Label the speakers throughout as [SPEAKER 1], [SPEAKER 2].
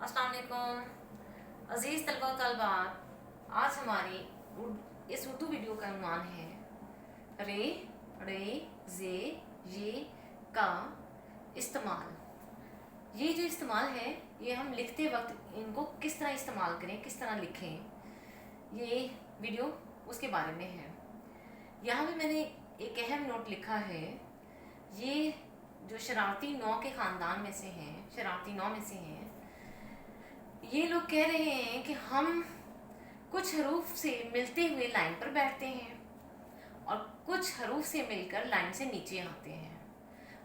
[SPEAKER 1] अस्सलाम वालेकुम अज़ीज़ तलबा व तलबात, आज हमारी इस उर्दू वीडियो का उन्वान है रे रे जे ये का इस्तेमाल। ये जो इस्तेमाल है ये हम लिखते वक्त इनको किस तरह इस्तेमाल करें, किस तरह लिखें, ये वीडियो उसके बारे में है। यहाँ भी मैंने एक अहम नोट लिखा है। ये जो शरारती नौ के ख़ानदान में से हैं, शरारती नौ में से हैं, ये लोग कह रहे हैं कि हम कुछ हरूफ से मिलते हुए लाइन पर बैठते हैं और कुछ हरूफ से मिलकर लाइन से नीचे आते हैं।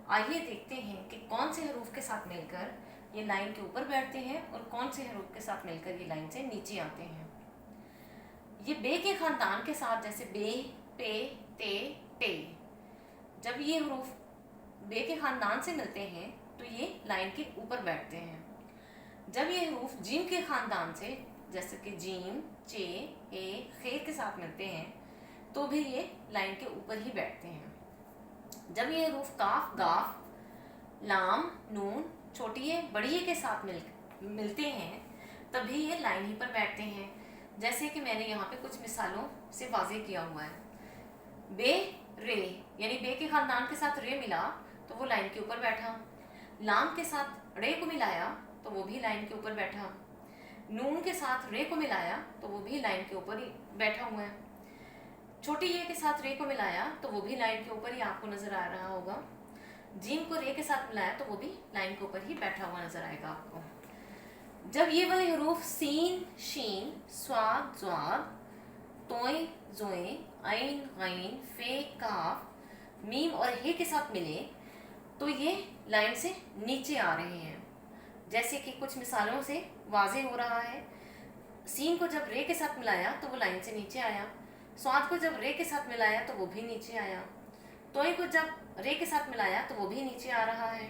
[SPEAKER 1] आइए देखते हैं कि कौन से हरूफ के साथ मिलकर ये लाइन के ऊपर बैठते हैं और कौन से हरूफ के साथ मिलकर ये लाइन से नीचे आते हैं। ये बे के ख़ानदान के साथ, जैसे बे, पे, ते, टे, जब ये हरूफ बे के ख़ानदान से मिलते हैं तो ये लाइन के ऊपर बैठते हैं। जब ये हरूफ जीम के ख़ानदान से, जैसे कि जीम, चे, ए, खे के साथ मिलते हैं तो भी ये लाइन के ऊपर ही बैठते हैं। जब ये हरूफ काफ, गाफ, लाम, नून, छोटी ए, बड़ी ए के साथ मिलते हैं तभी ये लाइन ही पर बैठते हैं। जैसे कि मैंने यहाँ पे कुछ मिसालों से वाज़ेह किया हुआ है। बे, रे, यानी बे के ख़ानदान के साथ रे मिला तो वो लाइन के ऊपर बैठा। लाम के साथ रे को मिलाया तो वो भी लाइन के ऊपर बैठा। नून के साथ रे को मिलाया तो वो भी लाइन के ऊपर ही बैठा हुआ है। छोटी ए के साथ रे को मिलाया तो वो भी लाइन के ऊपर ही आपको नज़र आ रहा होगा। जीम को रे के साथ मिलाया तो वो भी लाइन के ऊपर ही बैठा हुआ नज़र आएगा आपको। जब ये वाले हरूफ सीन, शीन, स्वाद, ज़्वाद, तोय, ज़ोए, ऐन, गैन, फे, काफ, मीम और हे के साथ मिले तो ये लाइन से नीचे आ रहे हैं। जैसे कि कुछ मिसालों से वाज़ेह हो रहा है। सीन को जब रे के साथ मिलाया तो वो लाइन से नीचे आया। स्वाद को जब रे के साथ मिलाया तो वो भी नीचे आया। तोय को जब रे के साथ मिलाया तो वो भी नीचे आ रहा है।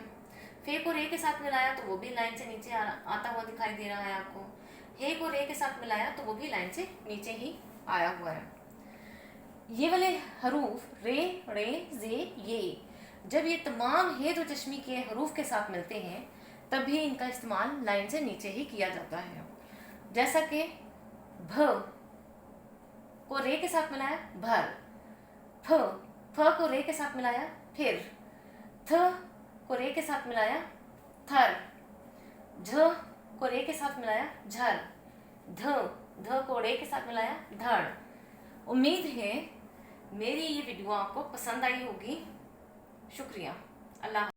[SPEAKER 1] फे को रे के साथ मिलाया तो वो भी लाइन से नीचे आता हुआ दिखाई दे रहा है आपको। हे को रे के साथ मिलाया तो वो भी लाइन से नीचे ही आया हुआ है। ये वाले हरूफ रे, रे, जे, ये, जब ये तमाम हे दो चश्मी के हरूफ के साथ मिलते हैं तब भी इनका इस्तेमाल लाइन से नीचे ही किया जाता है। जैसा कि भ को रे के साथ मिलाया भर, फ को रे के साथ मिलाया फिर, थ को रे के साथ मिलाया थर, झ को रे के साथ मिलाया झर, ध को रे के साथ मिलाया धड़। उम्मीद है मेरी ये वीडियो आपको पसंद आई होगी। शुक्रिया। अल्लाह।